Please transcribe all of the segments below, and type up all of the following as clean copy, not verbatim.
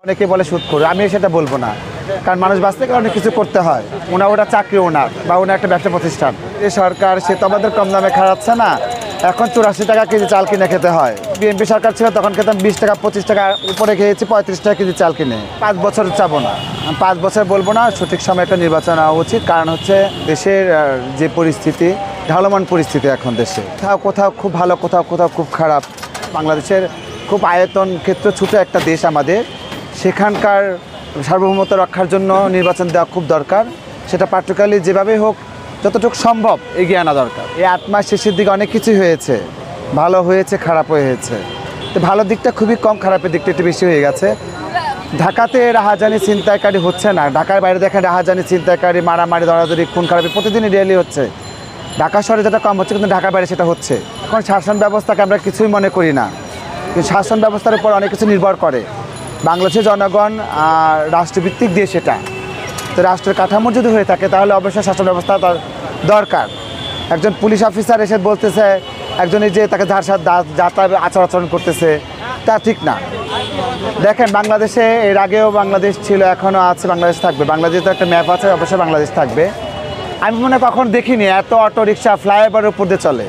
অনেকে বলে সুদ করে, আমি সেটা বলবো না, কারণ মানুষ বাঁচতে গেলে অনেক কিছু করতে হয়। ওটা চাকরি ওনার বা ওনার একটা ব্যবসা প্রতিষ্ঠান। যে সরকার সে তো আমাদের কম দামে খাওয়াচ্ছে না। এখন 84 টাকা কেজি চাল কিনে খেতে হয়। বিএনপি সরকার ছিল তখন খেতাম 20 টাকা 25 টাকা উপরে খেয়েছি 35 টাকা কেজি চাল কিনে। 5 বছর চাবো না, 5 বছর বলবো না, সঠিক সময় একটা নির্বাচন হওয়া উচিত। কারণ হচ্ছে দেশের যে পরিস্থিতি, ঢালমান পরিস্থিতি এখন দেশে, কোথাও খুব ভালো, কোথাও খুব খারাপ। বাংলাদেশের খুব আয়তন ক্ষেত্র ছোটো একটা দেশ আমাদের, সেখানকার সার্বভৌমত্ব রক্ষার জন্য নির্বাচন দেওয়া খুব দরকার। সেটা পার্টিকুলারলি যেভাবে হোক যতটুকু সম্ভব এগিয়ে আনা দরকার। এই 8 মাস শেষের দিকে অনেক কিছুই হয়েছে, ভালো হয়েছে, খারাপ হয়েছে। তো ভালো দিকটা খুবই কম, খারাপের দিকটা একটু বেশি হয়ে গেছে। ঢাকাতে রাহাজানি ছিনতাইকারী হচ্ছে না, ঢাকার বাইরে দেখেন রাহাজানি ছিনতাইকারী, মারামারি, দরাদরি, খুন খারাপি প্রতিদিনই ডেইলি হচ্ছে। ঢাকা শহরে যেটা কম হচ্ছে, কিন্তু ঢাকার বাইরে সেটা হচ্ছে। এখন শাসন ব্যবস্থাকে আমরা কিছুই মনে করি না, কিন্তু শাসন ব্যবস্থার উপর অনেক কিছু নির্ভর করে। বাংলাদেশের জনগণ রাষ্ট্রভিত্তিক দেশ এটা, তো রাষ্ট্রের কাঠামো যদি হয়ে থাকে তাহলে অবশ্যই শাসন ব্যবস্থা দরকার। একজন পুলিশ অফিসার এসে বলতেছে একজনের যে তাকে যাতা আচরণ করতেছে, তা ঠিক না। দেখেন বাংলাদেশে এর আগেও বাংলাদেশ ছিল, এখনও আছে, বাংলাদেশ থাকবে। বাংলাদেশে তো একটা ম্যাপ আছে, অবশ্যই বাংলাদেশ থাকবে। আমি মনে হয় কখনো দেখিনি এত অটো রিক্সা ফ্লাইওভারের উপর দিয়ে চলে।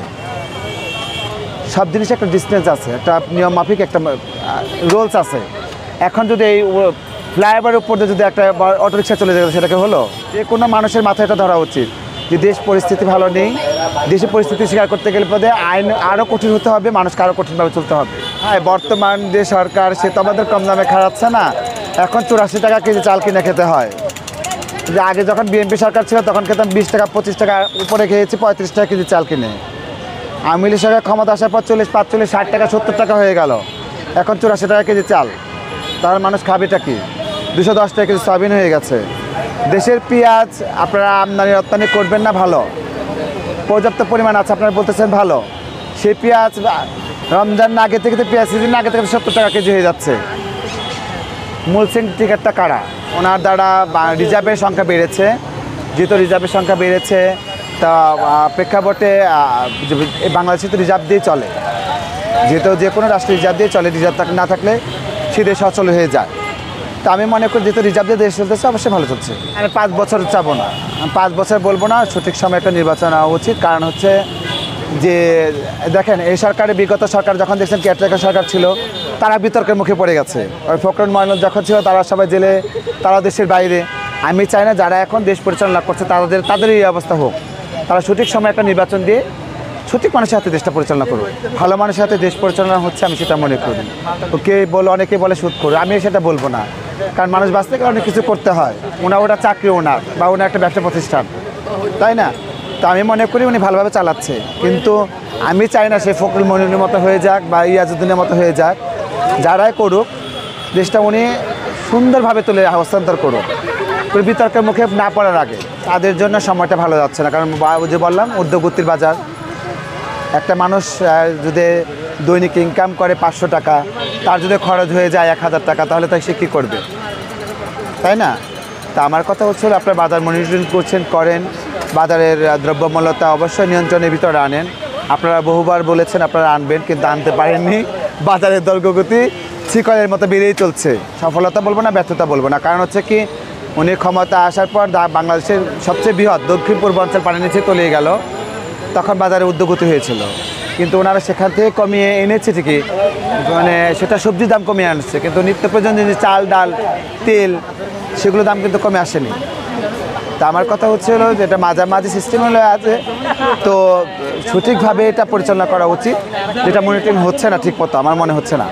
সব জিনিসে একটা ডিস্টেন্স আছে, একটা নিয়ম মাফিক একটা রুলস আছে। এখন যদি এই ফ্লাইওভারের উপর দিয়ে যদি একটা অটোরিক্সা চলে যায়, সেটাকে হলো যে কোনো মানুষের মাথায় এটা ধরা উচিত যে দেশ পরিস্থিতি ভালো নেই। দেশের পরিস্থিতি স্বীকার করতে গেলে পদে আইন আরও কঠিন হতে হবে, মানুষকে আরও কঠিনভাবে চলতে হবে। হ্যাঁ, বর্তমান যে সরকার সে তো আমাদের কম দামে খাওয়াচ্ছে না। এখন 84 টাকা কেজি চাল কিনে খেতে হয়। যে আগে যখন বিএনপি সরকার ছিল তখন খেতাম 20 টাকা 25 টাকা উপরে খেয়েছি 35 টাকা কেজি চাল কিনে। আওয়ামী লীগ সরকার ক্ষমতা আসার পর 40, 45, 60 টাকা 70 টাকা হয়ে গেল। এখন 84 টাকা কেজি চাল, তাহলে মানুষ খাবেটা কি? 210 টাকা কেজি সয়াবিন হয়ে গেছে। দেশের পেঁয়াজ আপনারা আমদানি রপ্তানি করবেন না, ভালো পর্যাপ্ত পরিমাণ আছে, আপনারা বলতেছেন ভালো। সেই পেঁয়াজ রমজান আগে থেকে, পেঁয়াজ সিজন আগে থেকে 70 টাকা কেজি হয়ে যাচ্ছে। মূলসিং টিকিটটা কারা? ওনার দ্বারা রিজার্ভের সংখ্যা বেড়েছে। যেহেতু রিজার্ভের সংখ্যা বেড়েছে, তা প্রেক্ষাপটে বাংলাদেশে তো রিজার্ভ দিয়ে চলে, যেহেতু যে কোনো রাষ্ট্র রিজার্ভ দিয়ে চলে, রিজার্ভ না থাকলে সে দেশ অচল হয়ে যায়। তা আমি মনে করি যেহেতু রিজার্ভ দিয়ে দেশ চলতেছে, অবশ্যই ভালো চলছে। আমি 5 বছর চাবো না, 5 বছর বলবো না, সঠিক সময় একটা নির্বাচন হওয়া উচিত। কারণ হচ্ছে যে দেখেন এই সরকারের বিগত সরকার যখন দেখছেন কেয়ারটেকার সরকার ছিল, তারা বিতর্কের মুখে পড়ে গেছে। ওই ফখরুল মইনুল যখন ছিল তারা সবাই জেলে, তারা দেশের বাইরে। আমি চাই না যারা এখন দেশ পরিচালনা করছে তাদের এই অবস্থা হোক। তারা সঠিক সময় একটা নির্বাচন দিয়ে সঠিক মানুষের হাতে দেশটা পরিচালনা করবে। ভালো মানুষের হাতে দেশ পরিচালনা হচ্ছে, আমি সেটা মনে করি। অনেকে বলে সুদ করে, আমি সেটা বলবো না, কারণ মানুষ বাঁচতে গেলে অনেক কিছু করতে হয়। ওটা চাকরি ওনার বা ওনার একটা ব্যবসা প্রতিষ্ঠান, তাই না? তো আমি মনে করি উনি ভালোভাবে চালাচ্ছে, কিন্তু আমি চাই না সে ফখরুল মইনুলের মতো হয়ে যাক বা ইয়াজউদ্দিনের মতো হয়ে যাক। যারাই করুক, দেশটা উনি সুন্দরভাবে তুলে হস্তান্তর করুক, বিতর্কের মুখে না পড়ার আগে। তাদের জন্য সময়টা ভালো যাচ্ছে না, কারণ যে বললাম ঊর্ধ্বগতির বাজার। একটা মানুষ যদি দৈনিক ইনকাম করে 500 টাকা, তার যদি খরচ হয়ে যায় 1000 টাকা, তাহলে তাই সে কী করবে, তাই না? তা আমার কথা হচ্ছে আপনারা বাজার মনিটরিং করেন, বাজারের দ্রব্যমূল্যতা অবশ্যই নিয়ন্ত্রণের ভিতরে আনেন। আপনারা বহুবার বলেছেন আপনারা আনবেন, কিন্তু আনতে পারেননি। বাজারের দৈর্ঘ্যগতি শিকলের মতো বেড়েই চলছে। সফলতা বলবো না, ব্যর্থতা বলবো না, কারণ হচ্ছে কি উনি ক্ষমতা আসার পর বাংলাদেশের সবচেয়ে বৃহৎ দক্ষিণ পূর্বাঞ্চল পানি নিচে তলিয়ে গেল, তখন বাজারে ঊর্ধ্বগতি হয়েছিল। কিন্তু ওনারা সেখান থেকে কমিয়ে এনেছে ঠিকই, মানে সেটা সবজির দাম কমিয়ে আনছে, কিন্তু নিত্য প্রয়োজনীয় জিনিস চাল, ডাল, তেল, সেগুলোর দাম কিন্তু কমে আসেনি। তা আমার কথা হচ্ছিল যে এটা মাঝামাঝি সিস্টেম হলে আছে, তো সঠিকভাবে এটা পরিচালনা করা উচিত, যেটা মনিটরিং হচ্ছে না ঠিক মতো, আমার মনে হচ্ছে না।